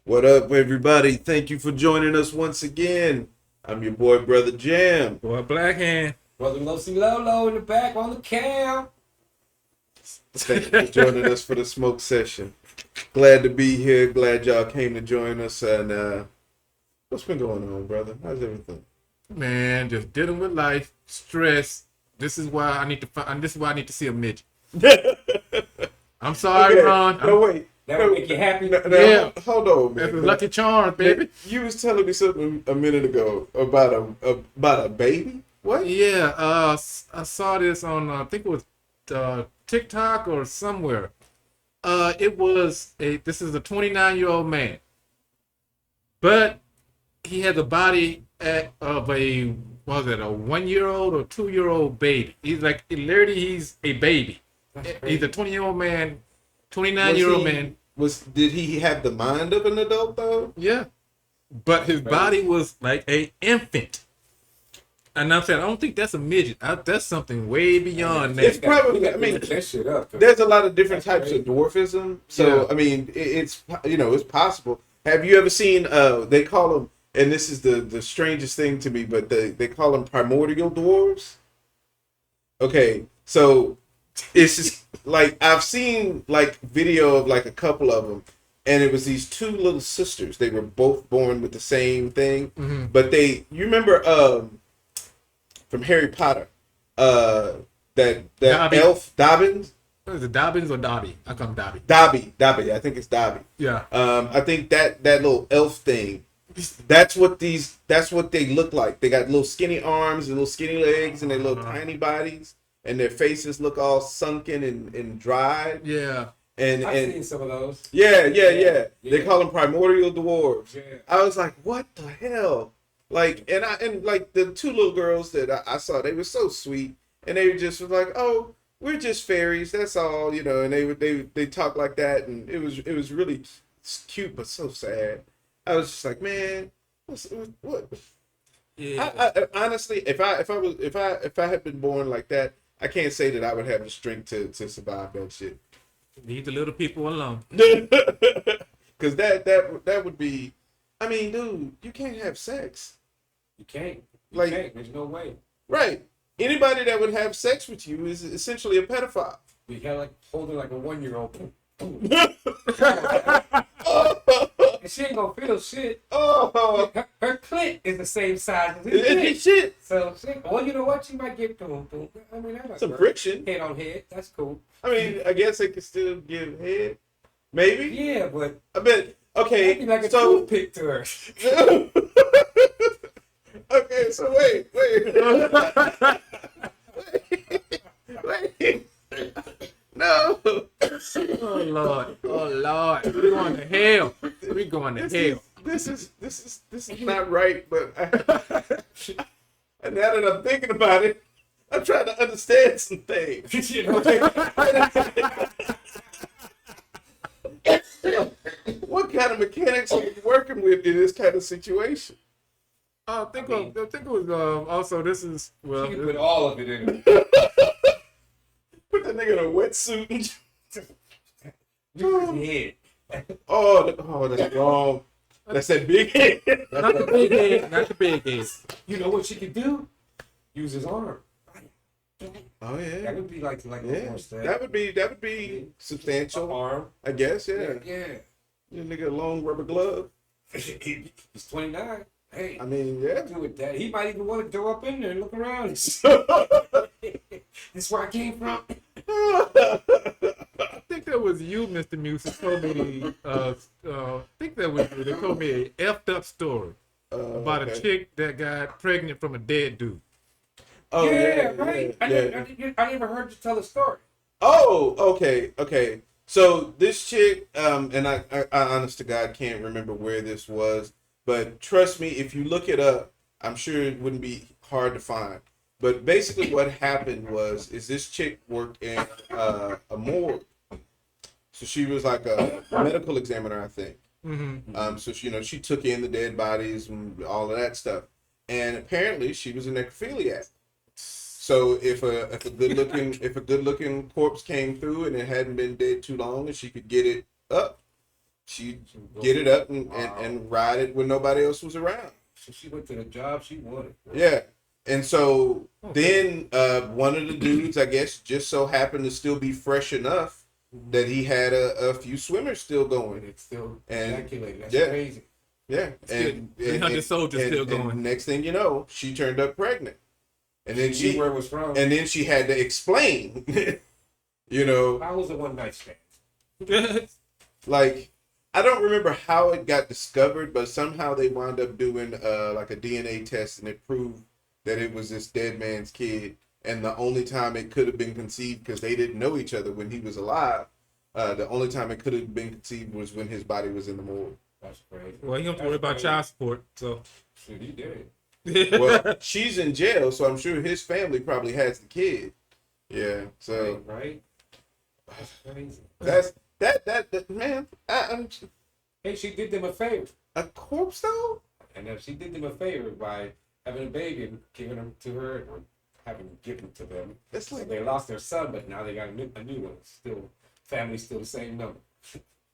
What up, everybody? Thank you for joining us once again. I'm your boy, Brother Jam. Boy, Black Hand. Brother Losi Lolo in the back on the cam. Thank you for joining us for the smoke session. Glad to be here. Glad y'all came to join us. And what's been going on, brother? How's everything? Man, just dealing with life, stress. This is why I need to find. This is why I need to see a midget. I'm sorry, Okay. Ron. No, wait. That would make you happy. Yeah. Hold on, That's a man. lucky charm, baby. You was telling me something a minute ago about a baby. What? Yeah. I saw this on. I think it was TikTok or somewhere. It was a. This is a 29-year-old man, but he has a body of a. What was it? A 1-year-old or 2-year-old baby. He's like literally he's a baby. He's a 20-year-old man. 29-year-old man. Did he have the mind of an adult though? Yeah. But his body was like a infant. And I'm saying, I don't think that's a midget. That's something way beyond It's that. probably, I mean, that shit up. there's a lot of different types of dwarfism. So, Yeah. I mean, it's possible. Have you ever seen, they call them, and this is the strangest thing to me, but they call them primordial dwarves? Okay, so it's just like I've seen like video of like a couple of them, and it was these two little sisters. They were both born with the same thing, but you remember from Harry Potter, that Dobby. elf Dobbins, Is it Dobbins or Dobby? I call him Dobby. Dobby. I think it's Dobby. Yeah. I think that little elf thing. That's what they look like. They got little skinny arms and little skinny legs and their little tiny bodies, and their faces look all sunken and dried. Yeah. And I've seen some of those. yeah. Yeah. They call them primordial dwarves. Yeah. I was like, what the hell? Like, and like the two little girls that I saw, they were so sweet, and they just was like, oh, we're just fairies, that's all, and they talk like that, and it was really cute but so sad. I was just like, man, what? Yeah. I honestly, if I had been born like that, I can't say that I would have the strength to survive that shit. Leave the little people alone. Because that would be, I mean, dude, you can't have sex. You can't. Like- There's no way. Right. Anybody that would have sex with you is essentially a pedophile. You kind of like holding like a 1-year-old. And she ain't gonna feel shit. Oh, Her clit is the same size as his it's clit. shit. So, well, you know what? She might get boom. I mean, that might Some work. friction. Head on head. That's cool. I mean, I guess they could still give head. Maybe. Yeah, but I bet. Okay. that'd be like a So. toothpick to her. Okay. So wait. Wait. No. Oh Lord. We're going to hell. We're going to hell. This is not right. But and now that I'm thinking about it, I'm trying to understand some things. You know, What kind of mechanics are you working with in this kind of situation? I think it was also this is well she can put all of it in her. Put the nigga in a wetsuit. Head. Oh, that's wrong. That's that big head. not the big head, not the big head. You know what she could do? Use his arm. Oh yeah. That would be like Yeah, almost that would be substantial, arm. I guess. Yeah, Yeah. you nigga a long rubber glove. He's 29. Hey, I mean, yeah. do with that. He might even want to go up in there and look around. This is where I came from. I think that was you, Mr. Muse, that told me. I think that was you. They told me a effed up story about a Okay. chick that got pregnant from a dead dude. Oh yeah, right. yeah. I never heard you tell a story. Oh, okay. So this chick, and I honest to God can't remember where this was, but trust me, if you look it up, I'm sure it wouldn't be hard to find. But basically, what happened is this chick worked in a morgue, so she was like a medical examiner, I think. Mm-hmm. So she took in the dead bodies and all of that stuff, and apparently she was a necrophiliac. So if a good looking corpse came through and it hadn't been dead too long and she could get it up, She'd would go get it up and, Wow. and ride it when nobody else was around. So she went to the job she wanted. Yeah. And so Okay. then one of the dudes, I guess, just so happened to still be fresh enough that he had a few swimmers still And going. it's still And ejaculating. That's yeah. crazy. Yeah. Still, 300 soldiers still going. And next thing you know, she turned up pregnant. And then She knew where it was from. and then she had to explain, you know, How was a one night stand? like I don't remember how it got discovered, but somehow they wound up doing like a DNA test and it proved that it was this dead man's kid. And the only time it could have been conceived, because they didn't know each other when he was alive, the only time it could have been conceived was when his body was in the morgue. That's crazy. Well, you don't have to worry about child support, so. Shit, he did. Well, she's in jail, so I'm sure his family probably has the kid. Yeah, so Right? That's crazy. that's that man. Hey, she did them a favor. A corpse though? And if she did them a favor by having a baby and giving him to her, or having given to them, That's so like they lost their son, but now they got a new one. Still, family's still the same number.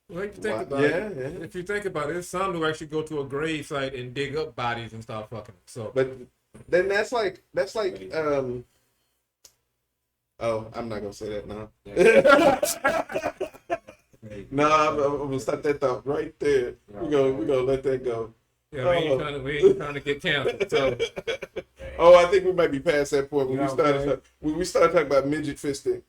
Well, if you think Wow. about Yeah, it, yeah. if you think about it, there's some who actually go to a grave site and dig up bodies and start fucking them. So, But then that's like oh, I'm not gonna say that now. No, I'm gonna stop that thought right there. We're gonna let that go. yeah, we ain't trying to get canceled. So, Oh, I think we might be past that point when You know what I'm saying? when we started talking about midget fisting.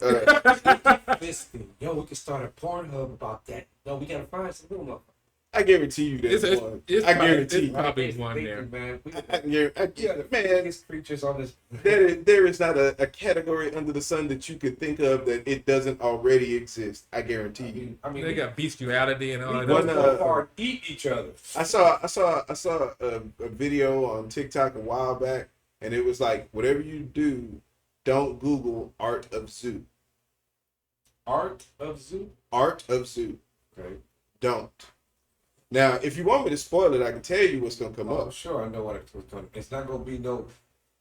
Fisting. Yo, we can start a Pornhub about that. No, we gotta find some little motherfucker. I guarantee you there's it's, one. it's I probably, guarantee it's you. probably one there. Man. Yeah, The man. biggest creatures on this. There is not a category under the sun that you could think of that it doesn't already exist. I guarantee you. I mean, They got bestiality and all we that. go One, so far and eat each other. I saw a video on TikTok a while back, and it was like, whatever you do, don't Google art of zoo. Art of zoo. Art of zoo. Okay. Don't. Now, if you want me to spoil it, I can tell you what's gonna come Oh, up. sure, I know what it's going. It's not gonna be no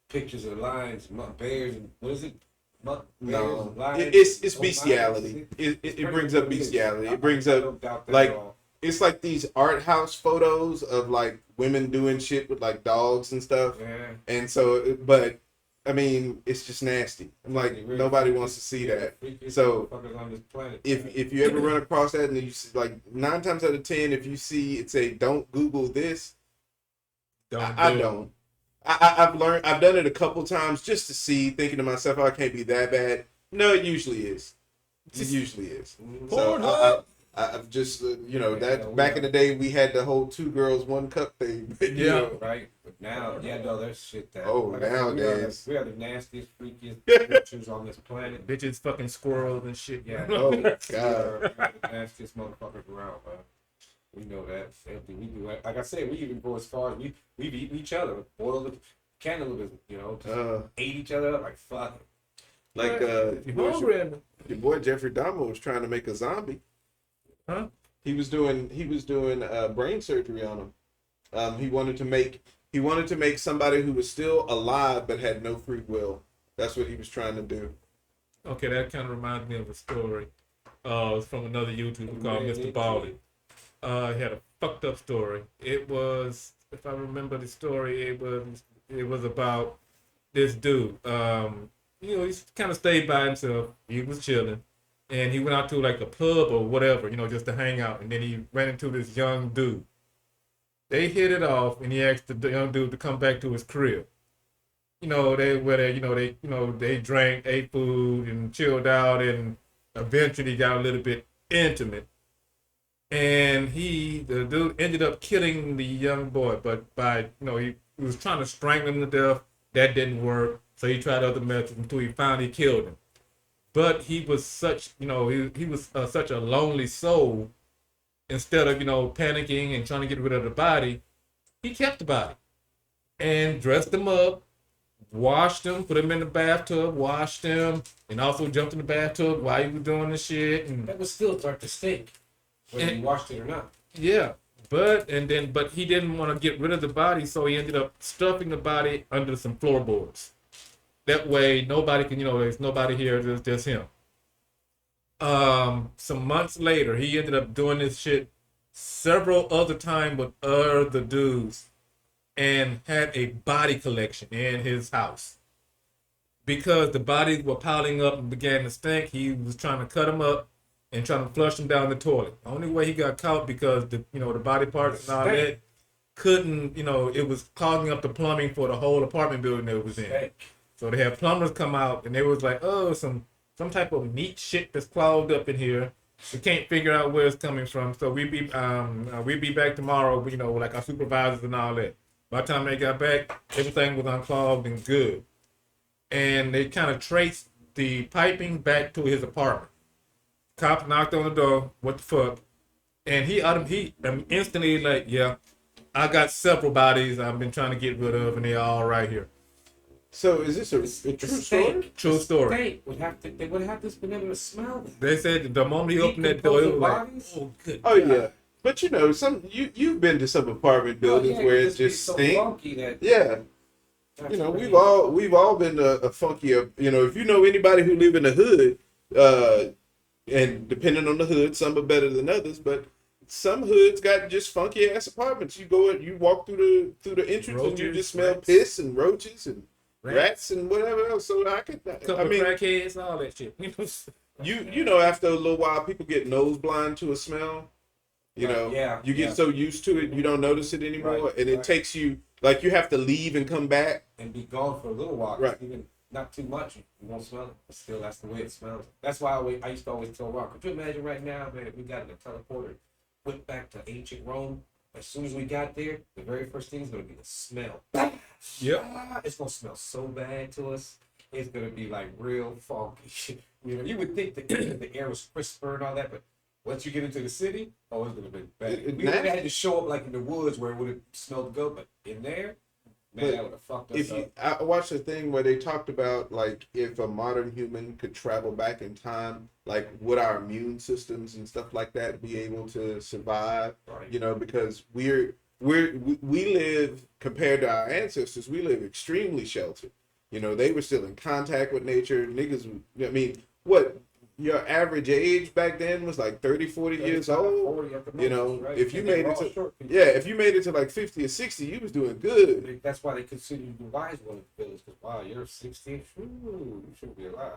pictures of lions, bears, and what is it? Bears, No, lions, it's no bestiality. lions. It It's brings pretty up what it is. bestiality. I It brings don't up doubt that like at all. it's like these art house photos of like women doing shit with like dogs and stuff. Yeah. And so, but I mean, it's just nasty. I'm like, Really nobody freaky- wants to see yeah, that. freakiest So, motherfuckers on this planet. If you ever run across that and you see, like 9 times out of 10, if you see it say don't Google this, I do it. don't. I've done it a couple times just to see, thinking to myself, oh, it can't be that bad. No, it usually is. It usually is. So I've just that back in the day we had the whole 2 girls 1 cup thing. You Yeah. know. Right, but now, yeah, no, there's shit that. Oh, like I said, nowadays. we are the nastiest, freakiest creatures on this planet. Bitches fucking squirrels and shit. Yeah. Oh We God. are the nastiest motherfuckers around, man. We know that. We do it. Like I said, we even go as far as we've eaten each other, boiled the cannibalism, just ate each other up like fuck it. Like If you're hungry, your boy Jeffrey Dahmer was trying to make a zombie. huh? He was doing brain surgery on him. He wanted to make somebody who was still alive but had no free will. That's what he was trying to do. Okay, that kind of reminds me of a story. It's from another YouTuber called Mr. Baldy. He had a fucked up story. It was, if I remember the story, it was about this dude. He kind of stayed by himself. He was chilling, and he went out to like a pub or whatever, just to hang out. And then he ran into this young dude. They hit it off, and he asked the young dude to come back to his crib. They drank, ate food, and chilled out, and eventually got a little bit intimate. And the dude ended up killing the young boy, but he was trying to strangle him to death. That didn't work, so he tried other methods until he finally killed him. But he was such a lonely soul. Instead of panicking and trying to get rid of the body, he kept the body and dressed him up, washed him, put him in the bathtub, washed him, and also jumped in the bathtub while he was doing the shit. And That would still start to stink, whether you washed it or not. yeah, but he didn't want to get rid of the body, so he ended up stuffing the body under some floorboards. That way, nobody can, there's nobody here, there's just him. Some months later, he ended up doing this shit several other times with other dudes and had a body collection in his house. Because the bodies were piling up and began to stink, he was trying to cut them up and trying to flush them down the toilet. The only way he got caught because the body parts and all that couldn't, it was clogging up the plumbing for the whole apartment building that it was in. So they had plumbers come out and they was like, oh, some type of neat shit that's clogged up in here. We can't figure out where it's coming from. So we be back tomorrow, like our supervisors and all that. By the time they got back, everything was unclogged and good. And they kind of traced the piping back to his apartment. Cop knocked on the door. What the fuck? And he instantly like, yeah, I got several bodies I've been trying to get rid of, and they're all right here. So is this a true story? True story. They would have to been able to smell that. They said the moment he opened that door, it was like, oh, good. Oh yeah. But you've been to some apartment buildings where it just so stinks. funky that, Yeah. We've all been a funky. If you know anybody who live in the hood, and depending on the hood, some are better than others, but some hoods got just funky ass apartments. You walk through the entrance and you just smell piss and roaches and rats and whatever else. So crackheads, all that shit. After a little while, people get nose blind to a smell. You get so used to it, you don't notice it anymore, and it takes you like you have to leave and come back and be gone for a little while. Right. Even not too much, you won't smell it. But still, that's the way it smells. That's why I used to always tell Rock, could you imagine right now, man, we got in a teleporter, went back to ancient Rome. As soon as we got there, the very first thing is going to be the smell. Yep. It's going to smell so bad to us. It's going to be like real funky. You would think the air was crisper and all that, but once you get into the city, it's going to be bad. We would have had to show up like in the woods where it would have smelled good, but in there, man, that would have fucked us up. I watched a thing where they talked about like if a modern human could travel back in time, like would our immune systems and stuff like that be able to survive? Right. Because we live compared to our ancestors, we live extremely sheltered. They were still in contact with nature. Niggas, what? Your average age back then was like 30, 40 years old. 40 right? If you made it to like 50 or 60, you was doing good. That's why they consider you the wise one in the village. Because wow, you're 60, you shouldn't be alive.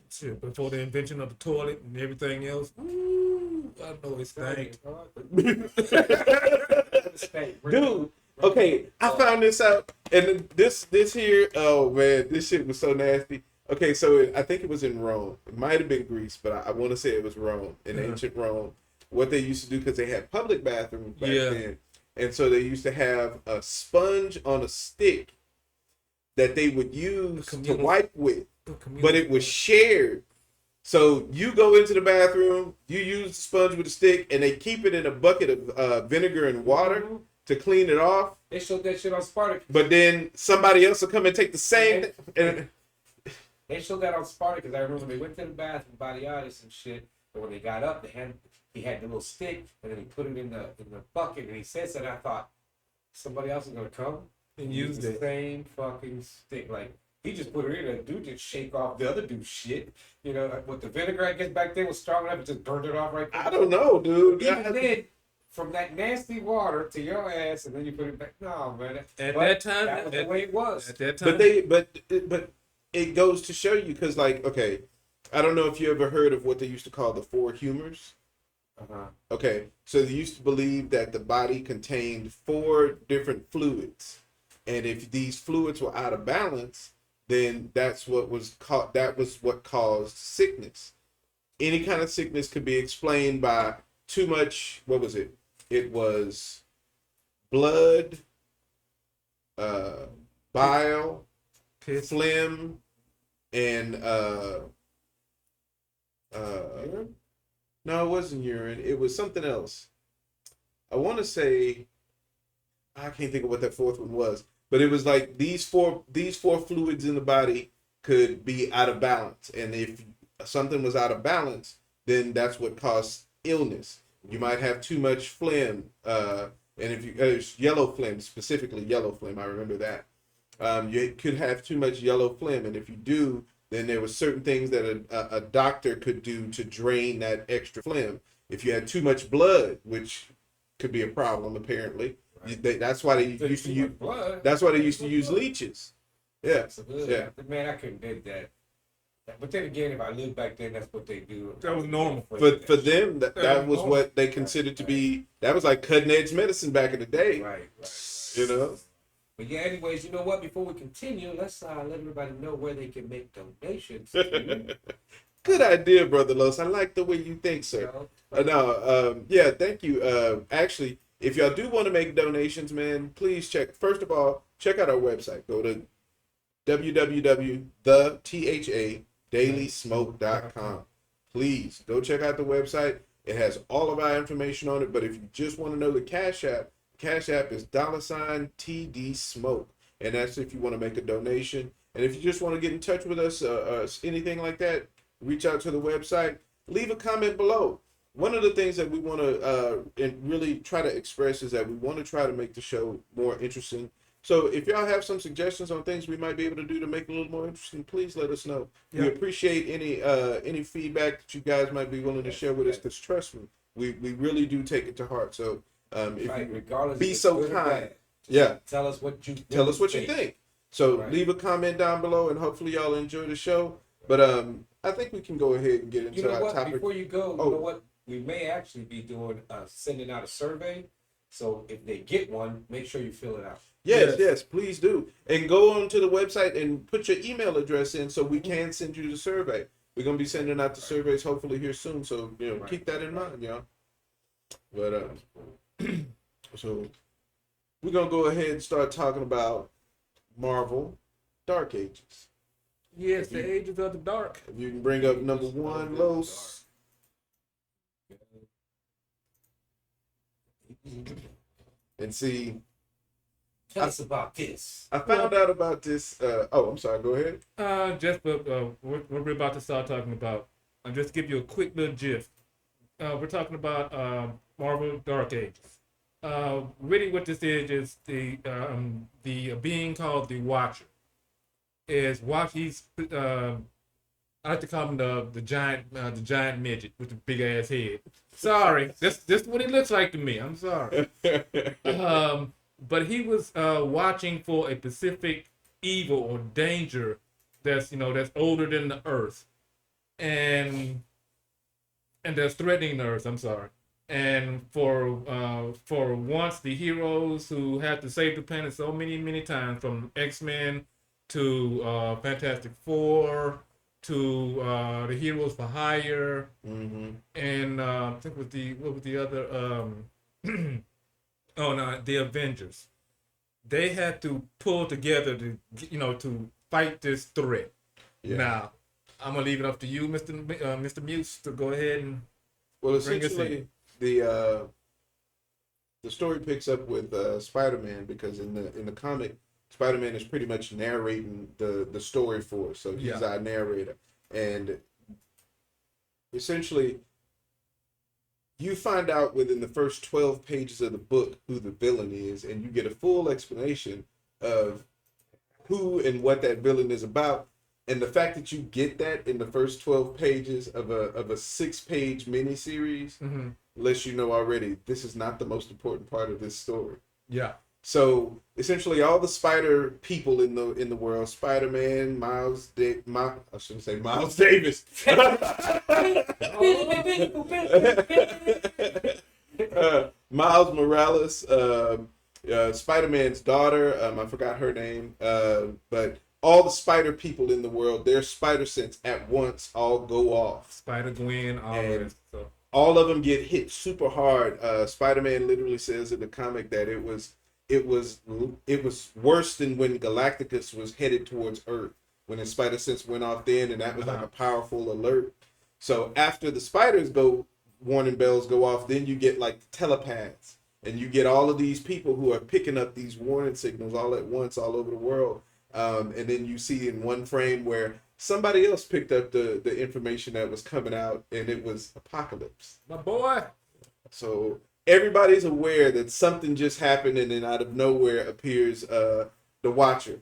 Shit, before the invention of the toilet and everything else, I know it's stank. Dude, okay, I found this out, and this here, oh man, this shit was so nasty. Okay, so I think it was in Rome. It might have been Greece, but I want to say it was Rome, in ancient Rome. What they used to do, because they had public bathrooms back then, and so they used to have a sponge on a stick that they would use to wipe with, but it was shared. So you go into the bathroom, you use the sponge with a stick, and they keep it in a bucket of vinegar and water to clean it off. They showed that shit on Spartacus. But then somebody else will come and take the same thing. They showed that on Spartacus. I remember they went to the bathroom, Badiatis and shit. But when they got up, he had the little stick, and then he put it in the bucket, and he said so. And I thought somebody else is gonna come and use the same fucking stick. Like he just put it in, and dude just shake off the other dude's shit. With the vinegar, I guess back then was strong enough, it just burned it off right there. I don't know, dude. Even then, from that nasty water to your ass, and then you put it back. No, man. At that time, that was the way it was. At that time, but it goes to show you, because like, okay, I don't know if you ever heard of what they used to call the four humors. Okay, so they used to believe that the body contained 4 different fluids, and if these fluids were out of balance, then that was what caused sickness. Any kind of sickness could be explained by too much. What was it? It was blood, bile, phlegm, and no, it wasn't urine. It was something else. I want to say, I can't think of what that fourth one was, but it was like these four fluids in the body could be out of balance, and if something was out of balance, then that's what caused illness. You might have too much phlegm, and if you yellow phlegm, specifically yellow phlegm, I remember that. You could have too much yellow phlegm, and if you do, Then there was certain things that a doctor could do to drain that extra phlegm. If you had too much blood, which could be a problem apparently, that's why they used to use. That's why they used to use leeches. Yeah, yeah. Man, I couldn't do that. But then again, if I lived back then, that's what they do. That was normal. For them, that was what they considered to be. That was like cutting edge medicine back in the day. Right. You know. But yeah, anyways, you know what? Before we continue, let's let everybody know where they can make donations. Good idea, Brother Los. I like the way you think, sir. Yeah, thank you. Actually, if y'all do want to make donations, man, please first of all, check out our website. Go to www.thadailysmoke.com. Please go check out the website. It has all of our information on it. But if you just want to know the Cash App is $TD Smoke. And that's if you want to make a donation. And if you just want to get in touch with us, anything like that, reach out to the website. Leave a comment below. One of the things that we want to really try to express is that we want to try to make the show more interesting. So if y'all have some suggestions on things we might be able to do to make it a little more interesting, please let us know. Yeah. We appreciate any feedback that you guys might be willing to share with us, because trust me, we really do take it to heart. So if you be so kind, tell us what you think. So leave a comment down below, and hopefully y'all enjoy the show. But I think we can go ahead and get into our topic. Before you go, you know what? We may actually be doing sending out a survey. So if they get one, make sure you fill it out. Yes, please do. And go on to the website and put your email address in so we can send you the survey. We're going to be sending out the surveys hopefully here soon. So, keep that in mind, y'all. But, so we're going to go ahead and start talking about Marvel Dark Ages. Yes, the Ages of the Dark. If you can bring up number 1, Los. And see, tell us about this. I found out about this. I'm sorry. Go ahead. What we're about to start talking about. I'll just give you a quick little gist. We're talking about Marvel Dark Ages. Really, what this is the being called the Watcher. He's I like to call him the giant midget with the big ass head. Sorry, this is what he looks like to me. I'm sorry. But he was watching for a specific evil or danger that's older than the Earth, and that's threatening the Earth. I'm sorry. And for once, the heroes who had to save the planet so many times, from X-Men to Fantastic Four to the Heroes for Hire, and I think what was the other the Avengers. They had to pull together to fight this threat. Yeah. Now, I'm gonna leave it up to you, Mr. Muse, to go ahead and bring us in. The story picks up with Spider-Man, because in the comic, Spider-Man is pretty much narrating the story for us. So he's our narrator. And essentially, you find out within the first 12 pages of the book who the villain is, and you get a full explanation of who and what that villain is about. And the fact that you get that in the first 12 pages of a 6-page miniseries lets you know already this is not the most important part of this story. Yeah. So essentially, all the spider people in the world, Spider-Man, I shouldn't say Miles Davis. Miles Morales, Spider-Man's daughter, I forgot her name, but all the spider people in the world, their spider sense at once all go off. Spider-Gwen, all of them get hit super hard. Spider-Man literally says in the comic that it was worse than when Galactus was headed towards Earth, when his spider sense went off then, and that was like a powerful alert. So after the spiders warning bells go off, then you get like the telepaths, and you get all of these people who are picking up these warning signals all at once all over the world. And then you see in one frame where somebody else picked up the information that was coming out, and it was Apocalypse. My boy. So everybody's aware that something just happened, and then out of nowhere appears the Watcher.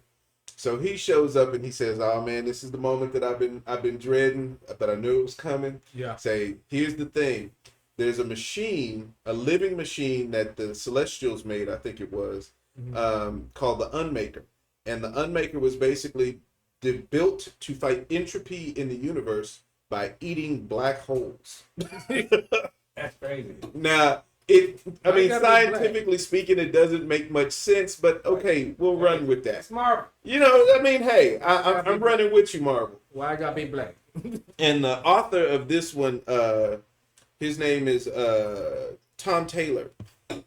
So he shows up and he says, "Oh man, this is the moment that I've been dreading, but I knew it was coming." Yeah. Say, here's the thing: there's a machine, a living machine that the Celestials made, I think it was, called the Unmaker, and the Unmaker was basically built to fight entropy in the universe by eating black holes. That's crazy. Now, I Why mean, you gotta be black? scientifically speaking, it doesn't make much sense, but okay, we'll run with that. It's Marvel. You know, I mean, hey, I'm running with you, Marvel. Why I gotta be black? And the author of this one, his name is Tom Taylor.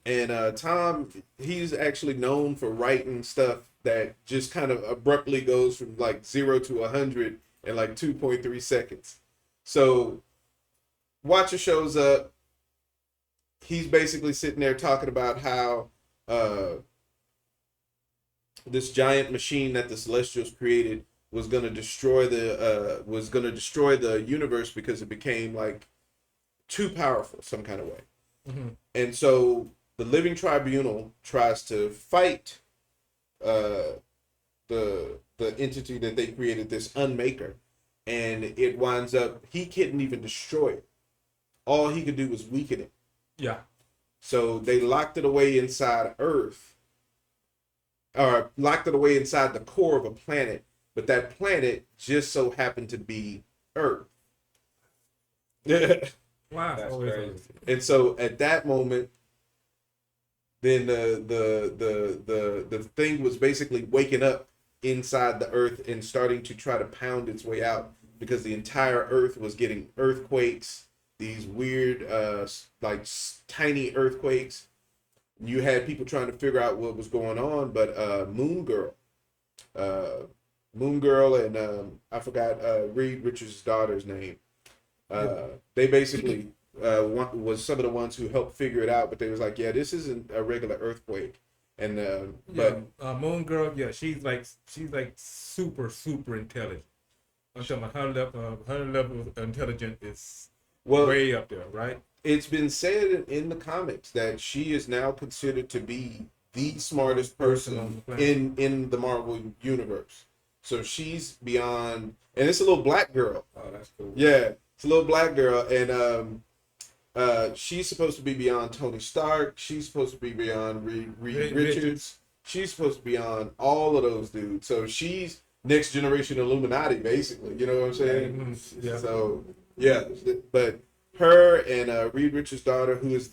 And Tom, he's actually known for writing stuff that just kind of abruptly goes from like 0 to 100 in like 2.3 seconds. So, Watcher shows up. He's basically sitting there talking about how this giant machine that the Celestials created was gonna destroy the universe because it became like too powerful some kind of way. Mm-hmm. And so the Living Tribunal tries to fight the entity that they created, this Unmaker, and it winds up he couldn't even destroy it. All he could do was weaken it. Yeah. So they locked it away inside Earth, or locked it away inside the core of a planet, but that planet just so happened to be Earth. Wow. That's Always crazy. And so at that moment, then the thing was basically waking up inside the Earth and starting to try to pound its way out, because the entire Earth was getting earthquakes, these weird tiny earthquakes. You had people trying to figure out what was going on, but Moon Girl and I forgot Reed Richards' daughter's name. They basically was some of the ones who helped figure it out, but they was like, yeah, this isn't a regular earthquake. And Moon Girl, yeah, she's like super intelligent. I'm talking about her level of intelligence is way up there, right? It's been said in the comics that she is now considered to be the smartest person in the Marvel universe. So she's beyond, and it's a little black girl. Oh, that's cool. Yeah, it's a little black girl, and she's supposed to be beyond Tony Stark. She's supposed to be beyond Reed Richards. She's supposed to be beyond all of those dudes. So she's next generation Illuminati, basically. You know what I'm saying? Mm-hmm. Yeah. So yeah, but her and Reed Richards' daughter, who is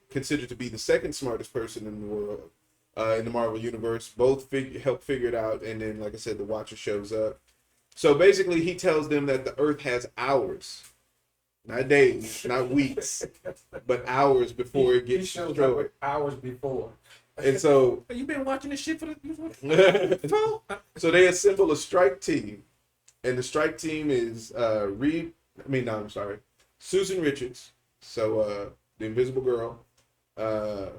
considered to be the second smartest person in the world, in the Marvel universe, both help figure it out. And then, like I said, the Watcher shows up. So basically, he tells them that the Earth has hours, not days, not weeks, but hours before it gets shows up destroyed. hours before. And so, You been watching this shit for the so they assemble a strike team, and the strike team is Susan Richards, so the Invisible Girl. I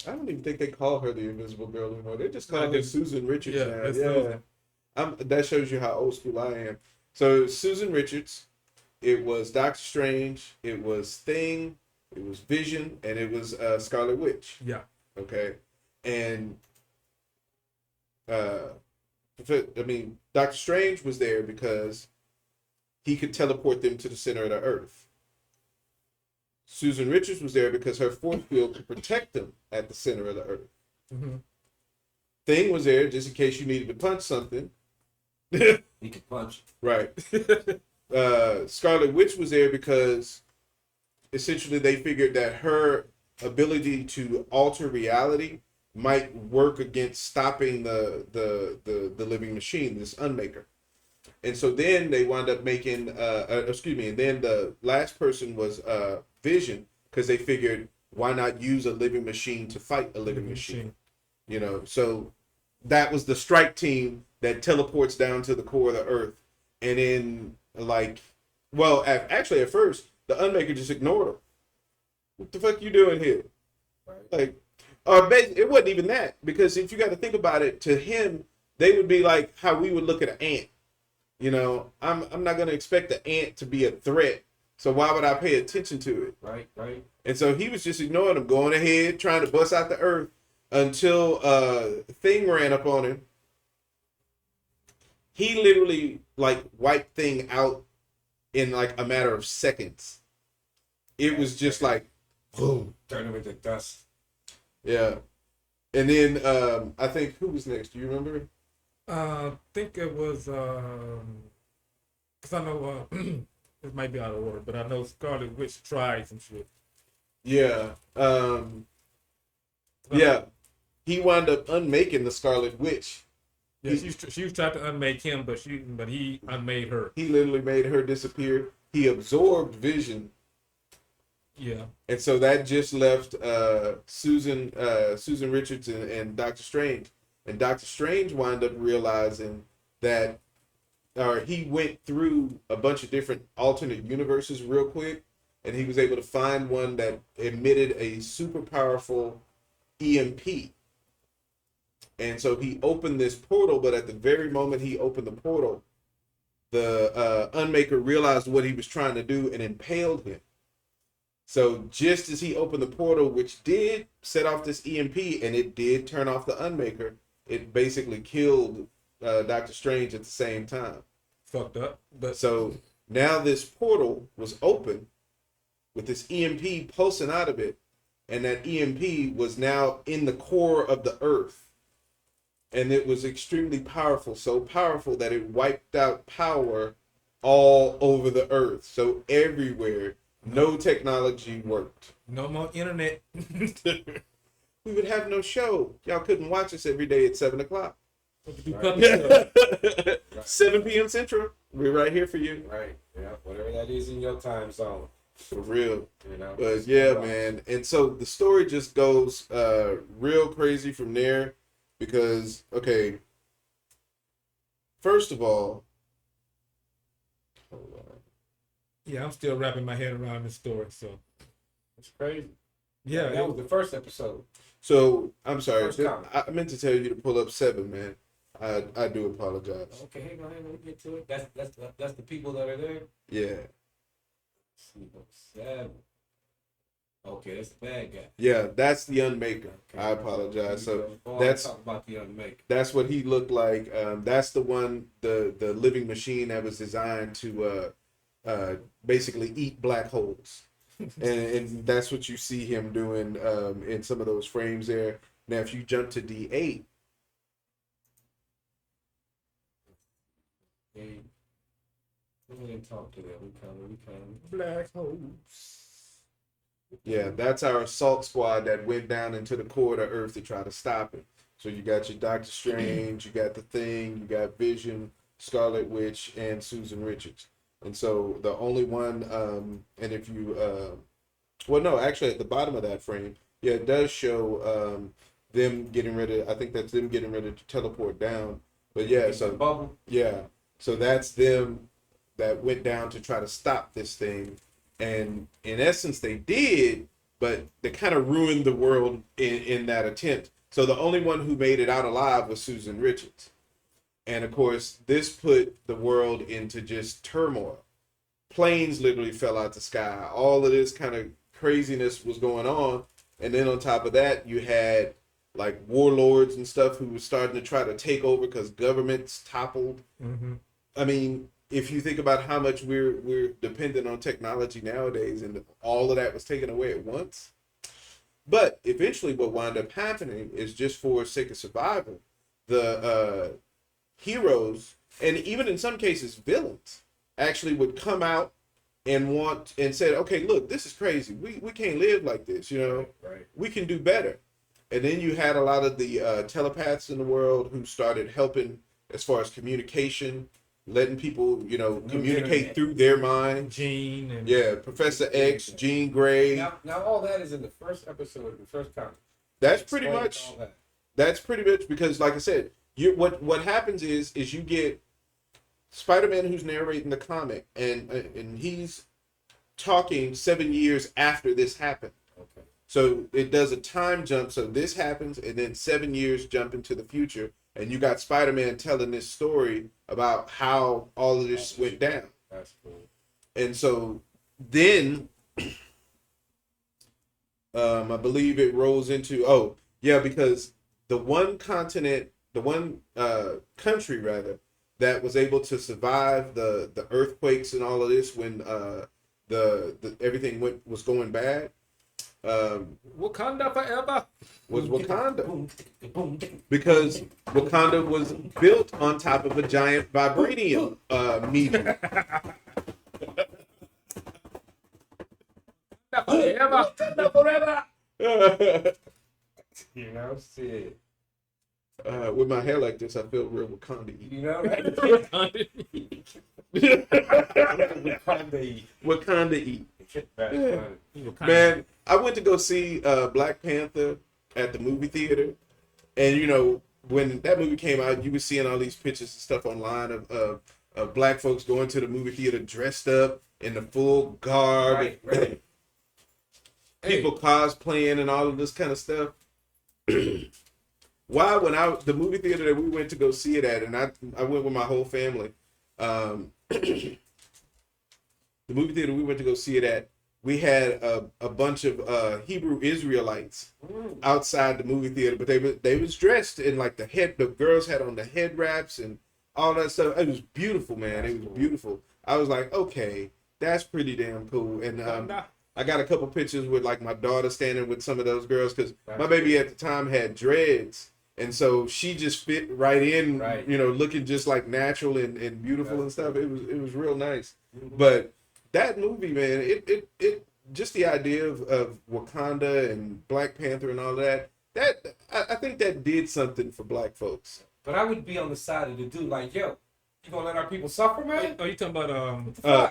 don't even think they call her the Invisible Girl anymore. They just call her Susan Richards now. Yeah. Susan. That shows you how old school I am. So Susan Richards, it was Doctor Strange, it was Thing, it was Vision, and it was Scarlet Witch. Yeah. Okay, and Doctor Strange was there because he could teleport them to the center of the Earth. Susan Richards was there because her force field could protect them at the center of the Earth. Mm-hmm. Thing was there just in case you needed to punch something. He could punch. Right. Scarlet Witch was there because essentially they figured that her ability to alter reality might work against stopping the living machine, this Unmaker. And so then they wound up making, and then the last person was Vision, because they figured, why not use a living machine to fight a living machine? You know, so that was the strike team that teleports down to the core of the Earth. And then, actually at first, the Unmaker just ignored him. What the fuck you doing here? Like, it wasn't even that, because if you got to think about it, to him, they would be like how we would look at an ant. You know, I'm not gonna expect the ant to be a threat, so why would I pay attention to it? Right. And so he was just ignoring them, going ahead, trying to bust out the Earth until Thing ran up on him he literally like wiped thing out in like a matter of seconds. It was just like, boom. Turn them into dust. Yeah. And then I think who was next? Do you remember? I think it was because I know it might be out of order, but I know Scarlet Witch tried some shit. Yeah. Yeah. He wound up unmaking the Scarlet Witch. Yeah, she was trying to unmake him, but he unmade her. He literally made her disappear. He absorbed Vision. Yeah. And so that just left Susan Richards and Doctor Strange. And Doctor Strange wound up realizing that he went through a bunch of different alternate universes real quick, and he was able to find one that emitted a super powerful EMP. And so he opened this portal, but at the very moment he opened the portal, the Unmaker realized what he was trying to do and impaled him. So just as he opened the portal, which did set off this EMP, and it did turn off the Unmaker, it basically killed Doctor Strange at the same time. Fucked up. But so now this portal was open with this EMP pulsing out of it, and that EMP was now in the core of the Earth. And it was extremely powerful, so powerful that it wiped out power all over the Earth. So everywhere, no technology worked. No more internet. We would have no show. Y'all couldn't watch us every day at 7 o'clock. Right. 7 p.m. Central. We're right here for you. Right. Yeah. Whatever that is in your time zone. For real. You know. But yeah, man. And so the story just goes real crazy from there. Because, okay, first of all, hold on. Yeah, I'm still wrapping my head around this story, so. It's crazy. Yeah. That was the first episode. So, I'm sorry. First comment. I meant to tell you to pull up 7, man. I do apologize. Okay, hang on, let me get to it. That's the people that are there. Yeah. Let's see, 7. Okay, that's the bad guy. Yeah, that's the Unmaker. Okay. I apologize. So that's talk about the Unmaker. That's what he looked like. That's the one, the living machine that was designed to basically eat black holes, and that's what you see him doing in some of those frames there. Now, if you jump to D8, We didn't talk to them. We come. Black holes. yeah, that's our assault squad that went down into the core of the Earth to try to stop it. So you got your Doctor Strange, you got the Thing, you got Vision, Scarlet Witch, and Susan Richards. And so the only one, and if you, well, no, actually at the bottom of that frame, yeah, it does show them getting ready. I think that's them getting ready to teleport down. But yeah, so bubble. Yeah, so that's them that went down to try to stop this thing. And in essence, they did, but they kind of ruined the world in that attempt. So the only one who made it out alive was Susan Richards. And of course, this put the world into just turmoil. Planes literally fell out the sky. All of this kind of craziness was going on. And then on top of that, you had like warlords and stuff who were starting to try to take over because governments toppled. Mm-hmm. I mean, if you think about how much we're dependent on technology nowadays, and all of that was taken away at once. But eventually what wound up happening is, just for sake of survival, the heroes, and even in some cases villains, actually would come out and said, okay, look, this is crazy. We can't live like this, you know. Right. We can do better. And then you had a lot of the telepaths in the world who started helping as far as communication, letting people, you know, communicate through their mind. Jean and Yeah, Professor X, Jean Grey. Now all that is in the first episode, the first comic. That's pretty much. That's pretty much because, like I said, what happens is you get Spider-Man who's narrating the comic, and he's talking 7 years after this happened. Okay. So it does a time jump. So this happens, and then 7 years jump into the future, and you got Spider-Man telling this story about how all of this went down. That's cool. And so then, I believe it rolls into, because the one continent, the one country rather, that was able to survive the earthquakes and all of this when the everything was going bad. Wakanda forever. Was Wakanda, because Wakanda was built on top of a giant vibranium needle. Forever. Forever. You know, shit. With my hair like this, I feel real Wakanda. You know, right? Wakanda eat. That's funny. Man, I went to go see Black Panther at the movie theater, and you know when that movie came out, you were seeing all these pictures and stuff online of black folks going to the movie theater dressed up in the full garb, Right. people cosplaying and all of this kind of stuff. Why, when the movie theater that we went to go see it at, and I went with my whole family, the movie theater we went to go see it at, we had a bunch of Hebrew Israelites outside the movie theater, but they was dressed in like the girls had on the head wraps and all that stuff. It was beautiful, man. It was beautiful. I was like, okay, that's pretty damn cool. And I got a couple pictures with like my daughter standing with some of those girls because my baby at the time had dreads. And so she just fit right in, you know, looking just like natural and beautiful and stuff. It was real nice. But that movie, man, it just the idea of Wakanda and Black Panther and all that I think that did something for black folks. But I would be on the side of the dude like, yo, you gonna let our people suffer, man? Oh, you talking about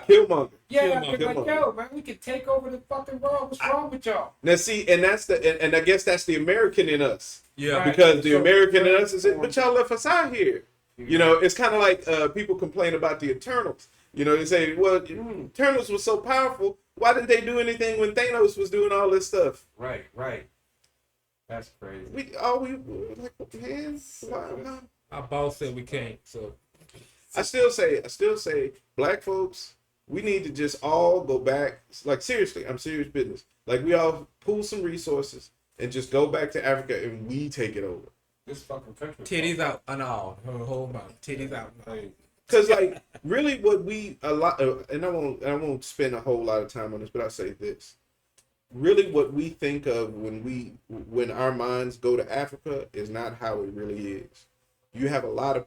Killmonger? Yeah, Killmonger. like, yo, man, we can take over the fucking world. What's wrong with y'all? Now see, and that's and I guess that's the American in us. Yeah, Right. Because the American in us is it, but y'all left us out here. You know, it's kind of like people complain about the Eternals. You know, they say, well, Eternals was so powerful. Why didn't they do anything when Thanos was doing all this stuff? Right. That's crazy. We like, man, why? our boss said we can't. So I still say, black folks, we need to just all go back. Like seriously, I'm serious business. Like we all pool some resources and just go back to Africa and we take it over. This fucking country. titties out and all, her whole mouth, titties out. Because like really, what we a lot, and I won't spend a whole lot of time on this, but I'll say this. Really, what we think of when our minds go to Africa is not how it really is. You have a lot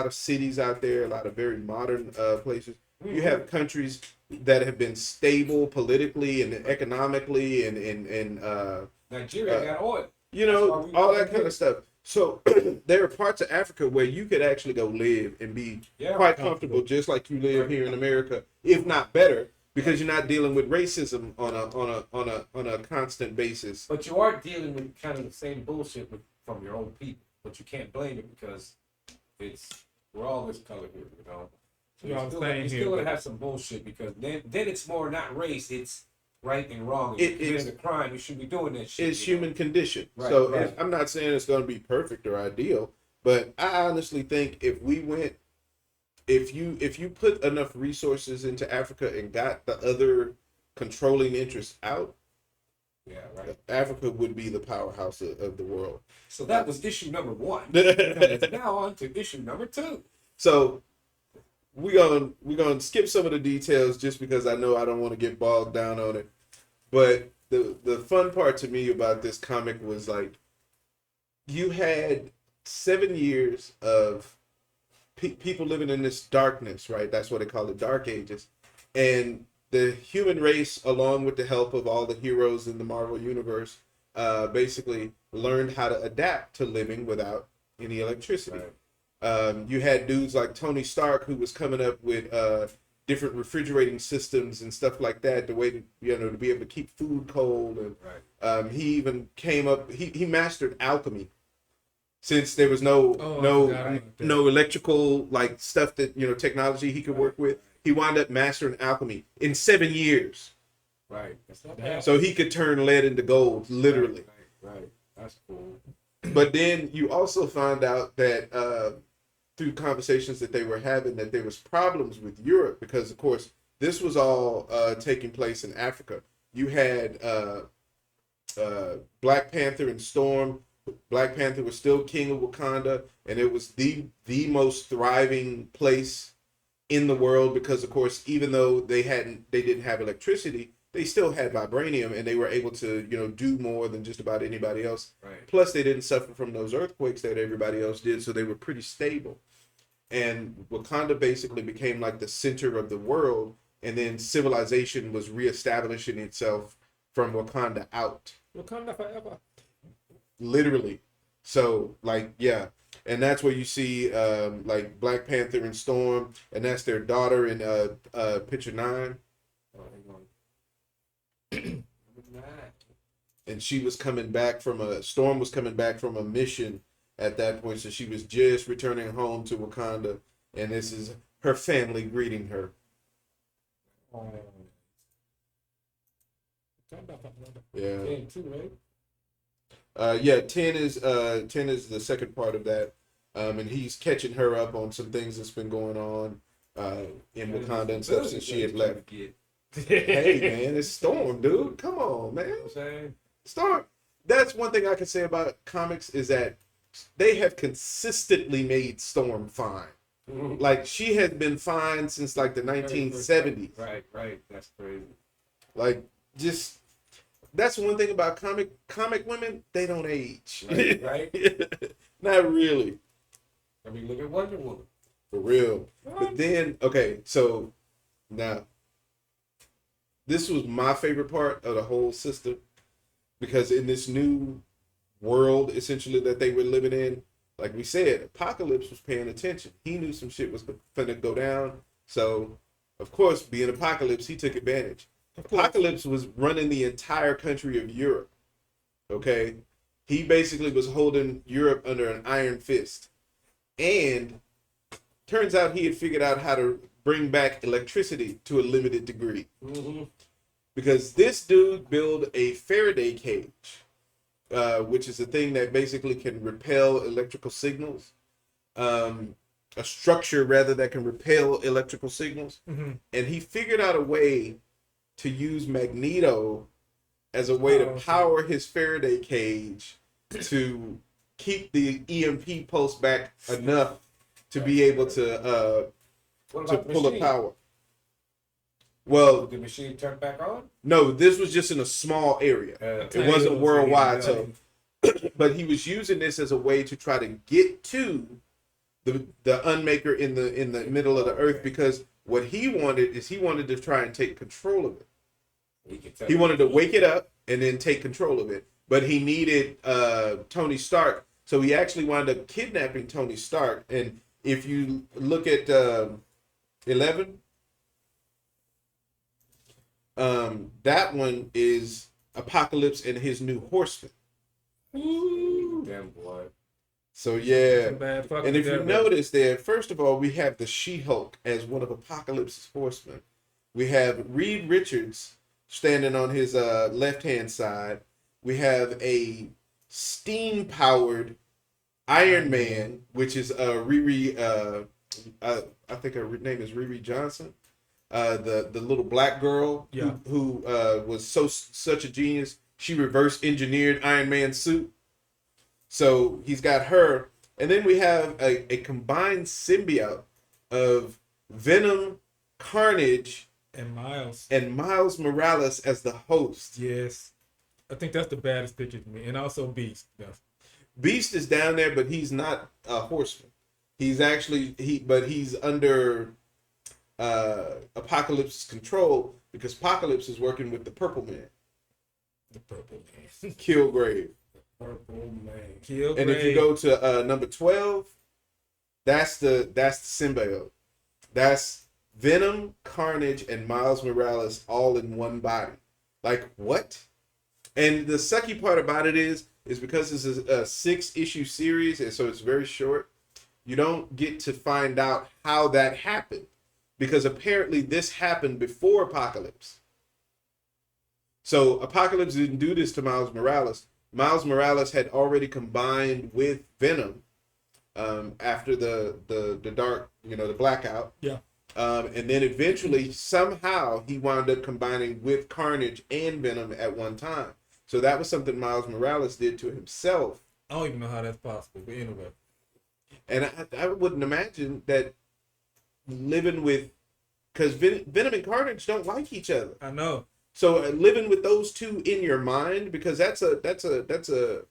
of cities out there, a lot of very modern places. You have countries that have been stable politically and economically, and Nigeria got oil. you know, all that kind of stuff. So there are parts of Africa where you could actually go live and be quite comfortable, just like you live here in America, if not better, because you're not dealing with racism on a constant basis. But you are dealing with kind of the same bullshit from your own people. But you can't blame it because we're all this color here, you know. So you're still gonna have some bullshit because then it's more not race, it's right and wrong. It's a crime. You should be doing that shit. It's human condition. Right, So right. I'm not saying it's going to be perfect or ideal, but I honestly think if you put enough resources into Africa and got the other controlling interests out, Africa would be the powerhouse of the world. So that was issue number 1. Now on to issue number 2. So we're gonna skip some of the details just because I know I don't want to get bogged down on it. But the fun part to me about this comic was like you had 7 years of people living in this darkness, right? That's what they call the Dark Ages, and the human race, along with the help of all the heroes in the Marvel universe, basically learned how to adapt to living without any electricity. Right. You had dudes like Tony Stark who was coming up with different refrigerating systems and stuff like that, the way to to be able to keep food cold, and he even came up. He mastered alchemy, since there was no electrical like stuff that technology he could work with. He wound up mastering alchemy in 7 years. Right. That's not bad. So he could turn lead into gold, literally. Right. That's cool. But then you also found out that through conversations that they were having, that there was problems with Europe because, of course, this was all taking place in Africa. You had Black Panther and Storm Black Panther was still king of Wakanda, and it was the most thriving place in the world because, of course, even though they didn't have electricity, they still had vibranium, and they were able to do more than just about anybody else. Right. Plus, they didn't suffer from those earthquakes that everybody else did, so they were pretty stable. And Wakanda basically became like the center of the world, and then civilization was reestablishing itself from Wakanda out. Wakanda forever. Literally. So, like, yeah. And that's where you see like Black Panther and Storm, and that's their daughter in picture 9. Oh, And she was coming back from Storm was coming back from a mission at that point, so she was just returning home to Wakanda, and this is her family greeting her. Oh. Yeah. 10 too, right? Yeah, 10 is the second part of that. And he's catching her up on some things that's been going on in Wakanda and stuff since she had left. Hey man, it's Storm, dude. Come on, man. You know what I'm saying? Storm. That's one thing I can say about comics is that they have consistently made Storm fine. Like, she had been fine since like the 1970s. Right. That's crazy. Like, just that's one thing about comic women, they don't age. Right. Not really. I mean, look at Wonder Woman. For real. But then, okay, so now this was my favorite part of the whole system, because in this new world essentially that they were living in, like we said, Apocalypse was paying attention. He knew some shit was finna go down. So, of course, being Apocalypse, he took advantage. Apocalypse was running the entire country of Europe. Okay? He basically was holding Europe under an iron fist. And turns out he had figured out how to bring back electricity to a limited degree. Mm-hmm. Because this dude built a Faraday cage, which is a thing that basically can repel electrical signals. A structure, rather, that can repel electrical signals. Mm-hmm. And he figured out a way to use Magneto as a way to power his Faraday cage to keep the EMP pulse back enough to be able to pull a power. Well, did the machine turn back on? No, this was just in a small area. It wasn't worldwide. So, but he was using this as a way to try to get to the Unmaker in the middle of the earth, because what he wanted is he wanted to try and take control of it. He wanted to wake it up and then take control of it. But he needed Tony Stark, so he actually wound up kidnapping Tony Stark. And if you look at 11, that one is Apocalypse and his new horsemen. Ooh, damn boy. So yeah, And and if you notice there, first of all, we have the She-Hulk as one of Apocalypse's horsemen. We have Reed Richards standing on his left-hand side. We have a steam-powered Iron Man, which is Riri. I think her name is Riri Johnson. The little black girl who was such a genius. She reverse engineered Iron Man's suit. So he's got her, and then we have a combined symbiote of Venom, Carnage, and Miles Morales as the host. Yes, I think that's the baddest picture to me, and also Beast. Yes. Beast is down there, but he's not a horseman. He's actually he's under Apocalypse's control, because Apocalypse is working with the Purple Man. The Purple Man. Killgrave. Purple Man. Killgrave. And if you go to number 12, that's the symbiote. That's Venom, Carnage, and Miles Morales all in one body. Like, what? And the sucky part about it is because this is a 6-issue series, and so it's very short, you don't get to find out how that happened. Because apparently this happened before Apocalypse. So Apocalypse didn't do this to Miles Morales. Miles Morales had already combined with Venom after the dark, the blackout. Yeah. And then eventually, somehow, he wound up combining with Carnage and Venom at one time. So that was something Miles Morales did to himself I don't even know how that's possible, but anyway. And I wouldn't imagine that living with, because Venom and Carnage don't like each other. I know. So living with those two in your mind, because that's a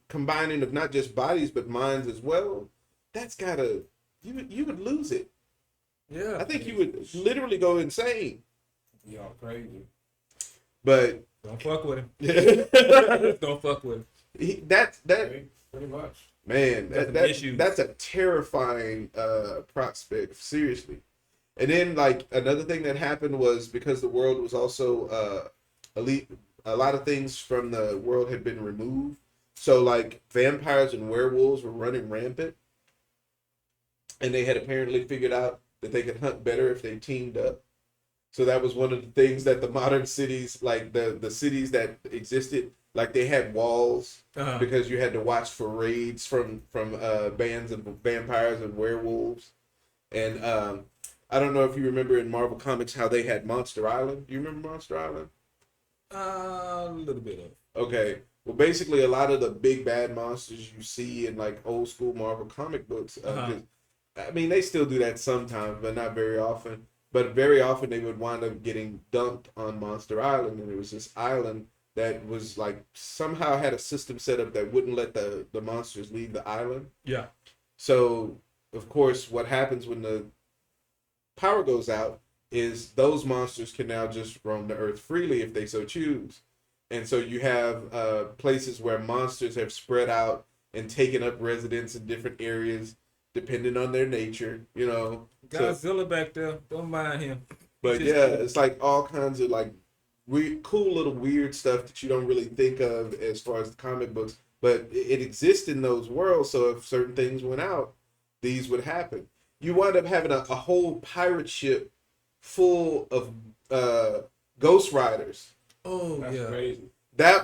combining of not just bodies but minds as well. That's gotta you would lose it. Yeah. I think you would literally go insane. Y'all crazy. But Don't fuck with him. Don't fuck with him. that Pretty much. man, Got some that issues. that's a terrifying prospect. Seriously. And then, like, another thing that happened was because the world was also elite, a lot of things from the world had been removed. So, like, vampires and werewolves were running rampant. And they had apparently figured out that they could hunt better if they teamed up. So that was one of the things that the modern cities, like the cities that existed, like they had walls because you had to watch for raids from bands of vampires and werewolves. And I don't know if you remember in Marvel Comics how they had Monster Island. Do you remember Monster Island? A little bit of. Okay. Well, basically, a lot of the big bad monsters you see in like old school Marvel comic books. I mean, they still do that sometimes, but not very often. But very often they would wind up getting dumped on Monster Island, and it was this island that was like somehow had a system set up that wouldn't let the monsters leave the island. Yeah. So, of course, what happens when the power goes out is those monsters can now just roam the earth freely if they so choose. And so you have places where monsters have spread out and taken up residence in different areas depending on their nature, you know. Godzilla back there, don't mind him. But yeah, it's like all kinds of like weird, cool little weird stuff that you don't really think of as far as the comic books, but it exists in those worlds. So if certain things went out, these would happen. You wind up having a whole pirate ship full of Ghost Riders. Oh, That's yeah. crazy. That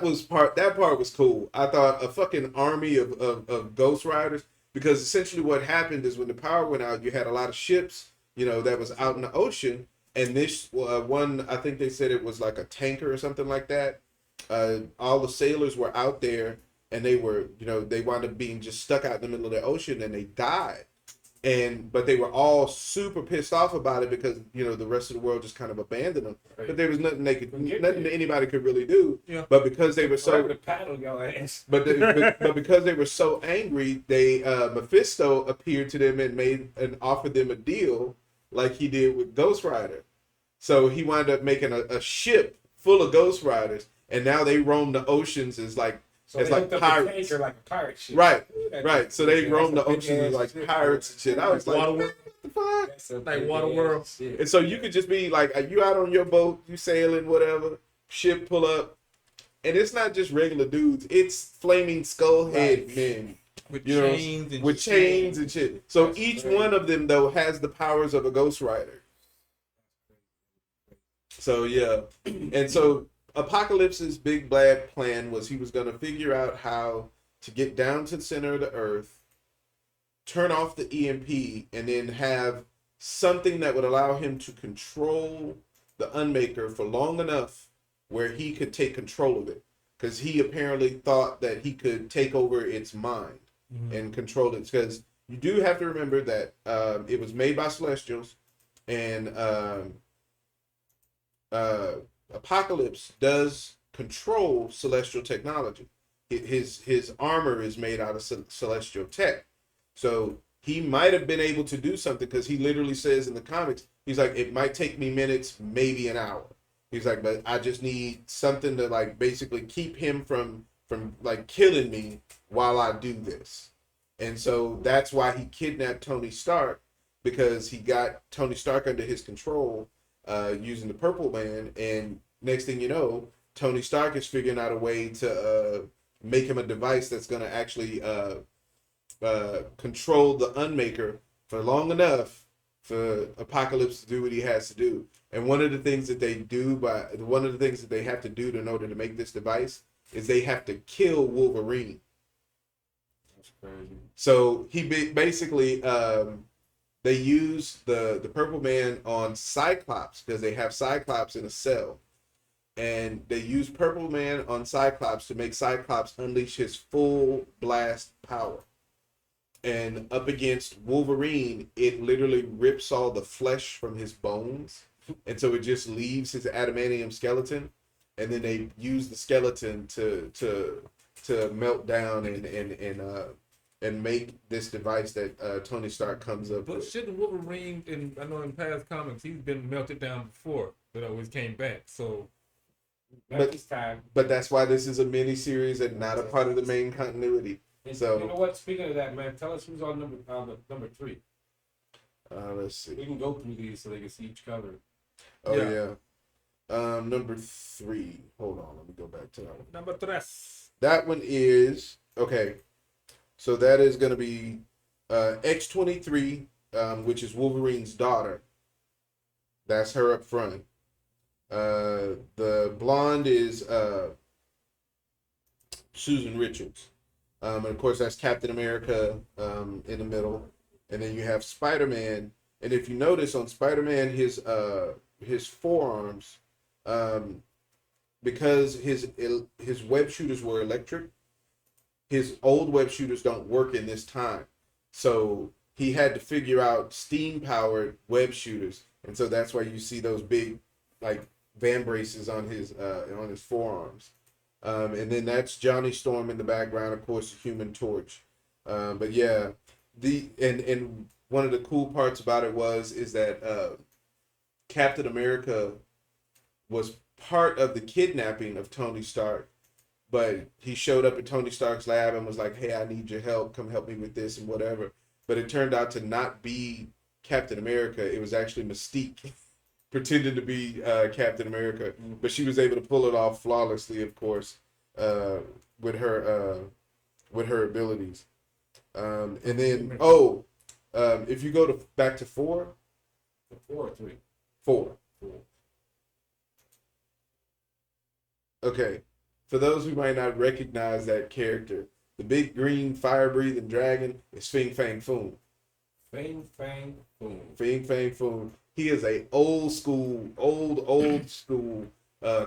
part was cool. I thought a fucking army of Ghost Riders, because essentially what happened is when the power went out, you had a lot of ships, you know, that was out in the ocean, and this one, I think they said it was like a tanker or something like that. All the sailors were out there, and they were, you know, they wound up being just stuck out in the middle of the ocean, and they died. But they were all super pissed off about it because, you know, the rest of the world just kind of abandoned them. Right. But there was nothing nothing that anybody could really do. Yeah. But because they were so, paddle your ass. but because they were so angry, they Mephisto appeared to them and offered them a deal like he did with Ghost Rider. So he wound up making a ship full of Ghost Riders, and now they roam the oceans as like So as they like hooked up pirates. the tanker like a pirate ship. Right. So they roam the That's a big oceans ass like ship, pirates and shit. I was like, Waterworld. what the fuck? That's a Like big Waterworld. ass ship. And so you could just be like, you out on your boat, you sailing, whatever, ship pull up, and it's not just regular dudes, it's flaming skull head men. With You know, chains and with shit. chains and shit. So That's each crazy. one of them though has the powers of a Ghost Rider. So yeah, and so Apocalypse's big bad plan was he was going to figure out how to get down to the center of the earth, turn off the EMP, and then have something that would allow him to control the Unmaker for long enough where he could take control of it. Because he apparently thought that he could take over its mind and control it. Because you do have to remember that it was made by Celestials, and Apocalypse does control celestial technology. His armor is made out of celestial tech, so he might have been able to do something because he literally says in the comics, he's like, it might take me minutes, maybe an hour. He's like, but I just need something to like basically keep him from like killing me while I do this. And so that's why he kidnapped Tony Stark, because he got Tony Stark under his control using the Purple Man. And next thing you know, Tony Stark is figuring out a way to make him a device that's going to actually control the Unmaker for long enough for Apocalypse to do what he has to do. And one of the things that they have to do in order to make this device is they have to kill Wolverine. That's crazy. So he basically they use the Purple Man on Cyclops because they have Cyclops in a cell. and they use Purple Man on Cyclops to make Cyclops unleash his full blast power. And up against Wolverine, it literally rips all the flesh from his bones, and so it just leaves his adamantium skeleton. And then they use the skeleton to melt down and make this device that Tony Stark comes up But with. shouldn't Wolverine, I know in past comics, he's been melted down before, but always came back. So, Not this time. But that's why this is a mini series and not a part of the main continuity. And So you know what? Speaking of that, man, tell us who's on number 3. let's We see. can go through these so they can see each cover. Oh Yeah. yeah. Number 3. Hold on, let me go back to that one. number 3. That one is okay. So that is going to be X-23, which is Wolverine's daughter. That's her up front. The blonde is Susan Richards. And of course, that's Captain America in the middle. And then you have Spider-Man. And if you notice on Spider-Man, his forearms, because his web shooters were electric, his old web shooters don't work in this time. So he had to figure out steam-powered web shooters. And so that's why you see those big, like, van braces on his forearms. And then that's Johnny Storm in the background, of course, the Human Torch. But yeah, and one of the cool parts about it is that Captain America was part of the kidnapping of Tony Stark, but he showed up at Tony Stark's lab and was like, "Hey, I need your help. Come help me with this and whatever." But it turned out to not be Captain America. It was actually Mystique pretending to be Captain America, but she was able to pull it off flawlessly, of course, with her abilities. And then if you go back to 4, 4 or 3. 4. 4. Okay, for those who might not recognize that character, the big green fire-breathing dragon is Fing Fang Foom. Fang Fang Boom. Fing Fang Foom. He is a old school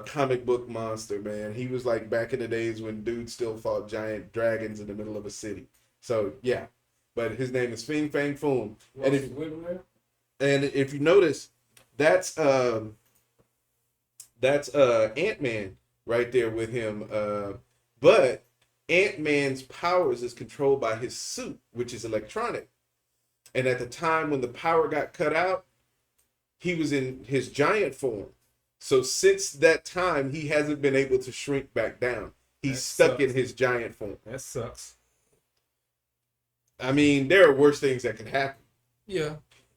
comic book monster, man. He was like back in the days when dudes still fought giant dragons in the middle of a city. So yeah, but his name is Fing Fang Foom. And if you notice, that's Ant-Man right there with him. But Ant-Man's powers is controlled by his suit, which is electronic. And at the time when the power got cut out, he was in his giant form. So since that time, he hasn't been able to shrink back down. He's stuck in his giant form. That sucks. I mean, there are worse things that can happen. Yeah.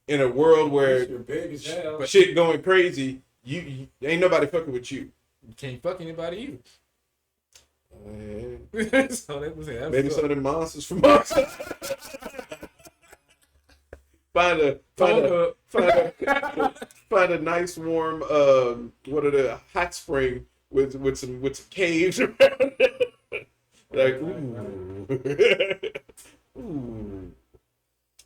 In a world where you're big as hell. shit going crazy, you ain't nobody fucking with you. You can't fuck anybody Uh, else. So that was it. maybe some of them monsters from Mars. Find a nice warm what are the hot spring with some caves around it. Like ooh.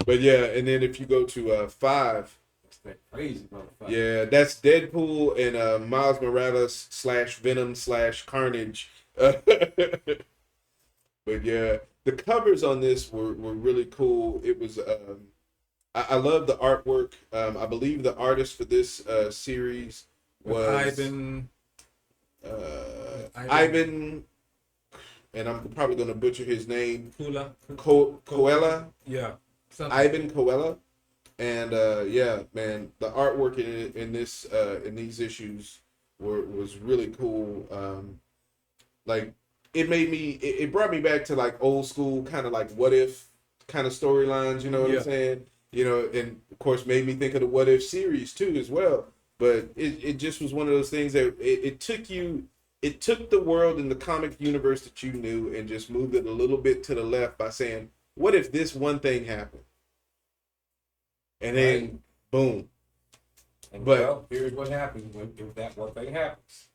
But yeah, and then if you go to 5, That's that crazy motherfucker. yeah, that's Deadpool and Miles Morales / Venom / Carnage. But yeah, the covers on this were really cool. It was I love the artwork. I believe the artist for this series was Ivan, and I'm probably going to butcher his name. Coella. Yeah. Something. Ivan Coella. And yeah, man, the artwork in these issues was really cool. Like it brought me back to like old school kind of like what if kind of storylines. You know what I'm saying? You know, and of course made me think of the What If series too as well. But it just was one of those things that it took the world in the comic universe that you knew and just moved it a little bit to the left by saying, what if this one thing happened? And then boom. And But well, here's what happens if that one thing happens.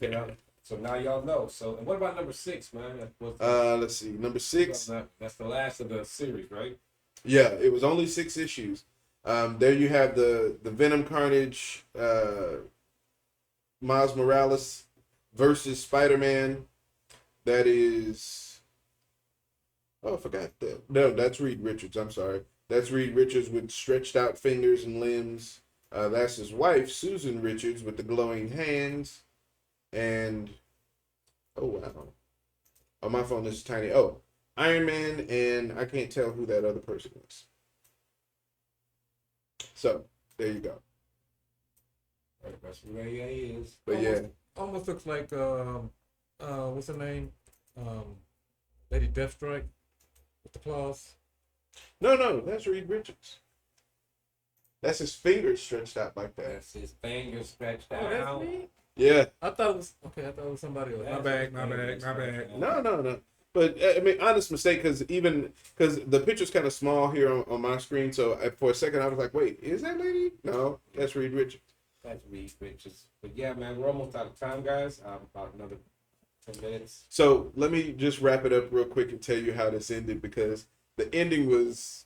You know? So now y'all know. So, and what about number 6, man? Let's see, number 6. That's the last of the series, right? Yeah, it was only 6 issues. There you have the Venom Carnage Miles Morales versus Spider-Man. That is, oh, I forgot that. No, that's Reed Richards. I'm sorry. That's Reed Richards with stretched out fingers and limbs. That's his wife, Susan Richards, with the glowing hands. And, oh, wow. Oh, my phone is tiny. Oh, Iron Man, and I can't tell who that other person is. So, there you go. That's where he is. But yeah. Almost looks like what's her name? Lady Deathstrike with the claws. No, that's Reed Richards. That's his fingers stretched out like that. That's his fingers stretched Oh, out. that's me? Yeah. I thought it was okay. I thought it was somebody else. My bad. No. But I mean, honest mistake, because the picture's kind of small here on my screen. So for a second, I was like, wait, is that lady? No, that's Reed Richards. That's Reed Richards. But yeah, man, we're almost out of time, guys. About another 10 minutes. So let me just wrap it up real quick and tell you how this ended, because the ending was,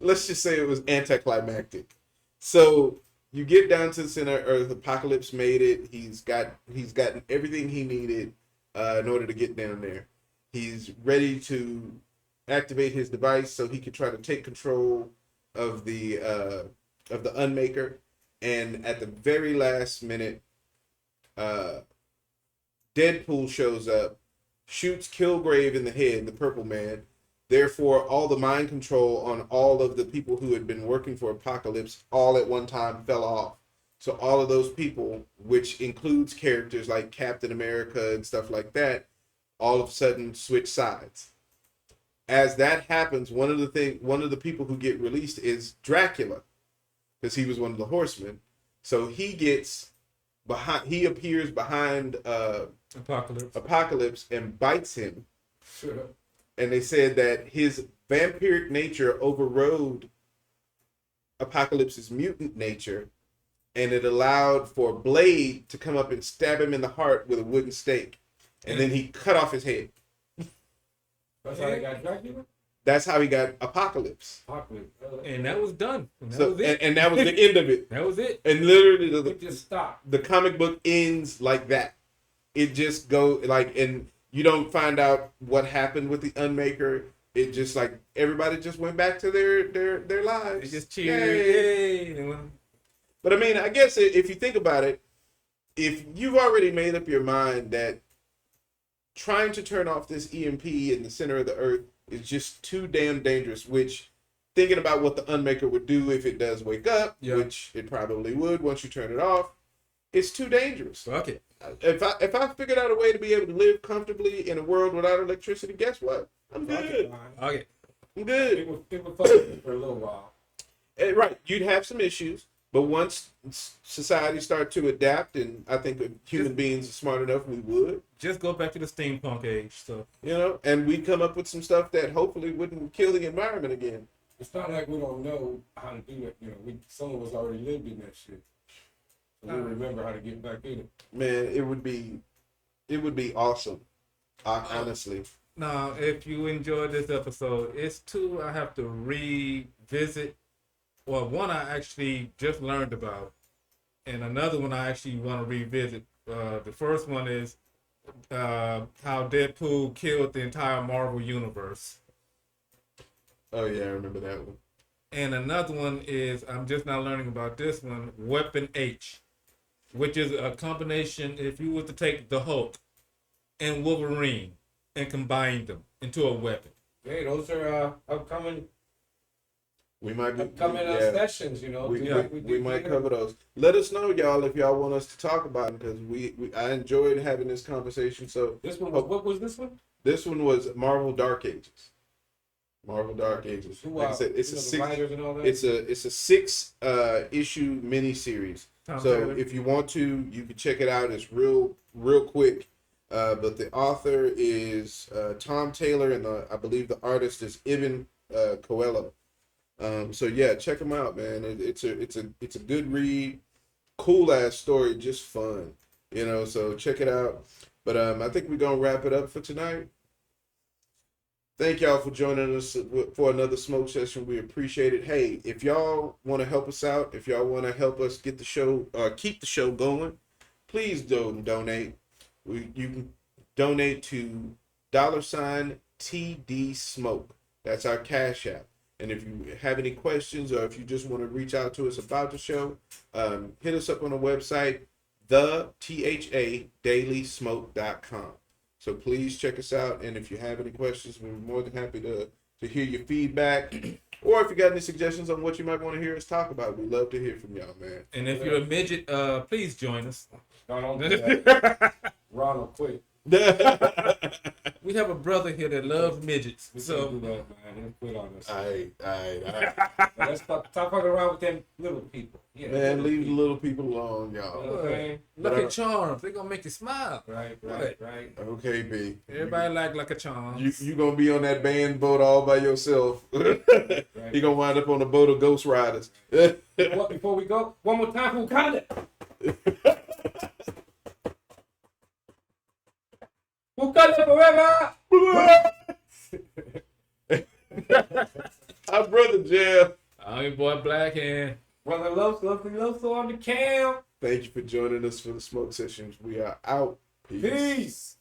let's just say it was anticlimactic. So you get down to the center of Earth. Apocalypse made it. He's gotten everything he needed in order to get down there. He's ready to activate his device so he can try to take control of the Unmaker. And at the very last minute, Deadpool shows up, shoots Kilgrave in the head, the Purple Man. Therefore, all the mind control on all of the people who had been working for Apocalypse all at one time fell off. So all of those people, which includes characters like Captain America and stuff like that, all of a sudden switch sides. As that happens, one of the people who get released is Dracula, because he was one of the Horsemen. So he appears behind Apocalypse and bites him. Sure. And they said that his vampiric nature overrode Apocalypse's mutant nature, and it allowed for Blade to come up and stab him in the heart with a wooden stake. And then he cut off his head. That's how they got Dracula? That's how he got Apocalypse. And that was done. And that was it. And that was the end of it. That was it. And literally, It just stopped. the comic book ends like that. It just and you don't find out what happened with the Unmaker. It just everybody just went back to their lives. They just cheered. Yay. But I mean, I guess if you think about it, if you've already made up your mind that trying to turn off this EMP in the center of the Earth is just too damn dangerous, which thinking about what the Unmaker would do if it does wake up, which it probably would once you turn it off, it's too dangerous. Fuck it. If I figured out a way to be able to live comfortably in a world without electricity, guess what? I'm good. Okay. I'm good. It would fuck with you for a little while. Right. You'd have some issues, but once society start to adapt, and I think if human beings are smart enough, we would. Just go back to the steampunk age. So and we'd come up with some stuff that hopefully wouldn't kill the environment again. It's not like we don't know how to do it. Some of us already lived in that shit. So we remember how to get back in it. Man, it would be awesome. Honestly. Now, if you enjoyed this episode, it's two I have to revisit. Well, one I actually just learned about, and another one I actually want to revisit. The first one is how Deadpool killed the entire Marvel universe. Oh yeah, I remember that one. And another one is, I'm just now learning about this one, Weapon H, which is a combination, if you were to take the Hulk and Wolverine and combine them into a weapon. Hey, those are upcoming. We might be upcoming sessions, We might cover those. Let us know, y'all, if y'all want us to talk about them, because I enjoyed having this conversation. So this one, what was this one? This one was Marvel Dark Ages. Marvel Dark Ages. Like I said, it's a 6 issue miniseries. So if you want to, you can check it out. It's real quick. But the author is Tom Taylor, and I believe the artist is Ivan Coelho. So yeah, check them out, man. It's a good read, cool ass story, just fun, So check it out. But I think we're gonna wrap it up for tonight. Thank y'all for joining us for another smoke session. We appreciate it. Hey, if y'all want to help us out, if y'all want to help us get the show, keep the show going, please donate. You can donate to $TD Smoke. That's our Cash App. And if you have any questions or if you just want to reach out to us about the show, hit us up on the website, thethaDailySmoke.com. So please check us out. And if you have any questions, we're more than happy to hear your feedback. Or if you got any suggestions on what you might want to hear us talk about, we'd love to hear from y'all, man. And if you're a midget, please join us. No, don't do that. Ronald, quit. We have a brother here that loves midgets. We So can't do that, man. He'll quit on us. All right. Now, let's stop fucking around with them little people. Yeah, Man, leave the little people alone, y'all. Okay. Lucky Charms, they're gonna make you smile. Right. Okay, B. Everybody like Lucky Charms. You gonna be on that band boat all by yourself. You gonna wind up on a boat of Ghost Riders. What, before we go, one more time for Wakanda. Wakanda forever. Our brother Jeff. I'm your boy Blackhand. Brother Love on the cam. Thank you for joining us for the smoke sessions. We are out. Peace.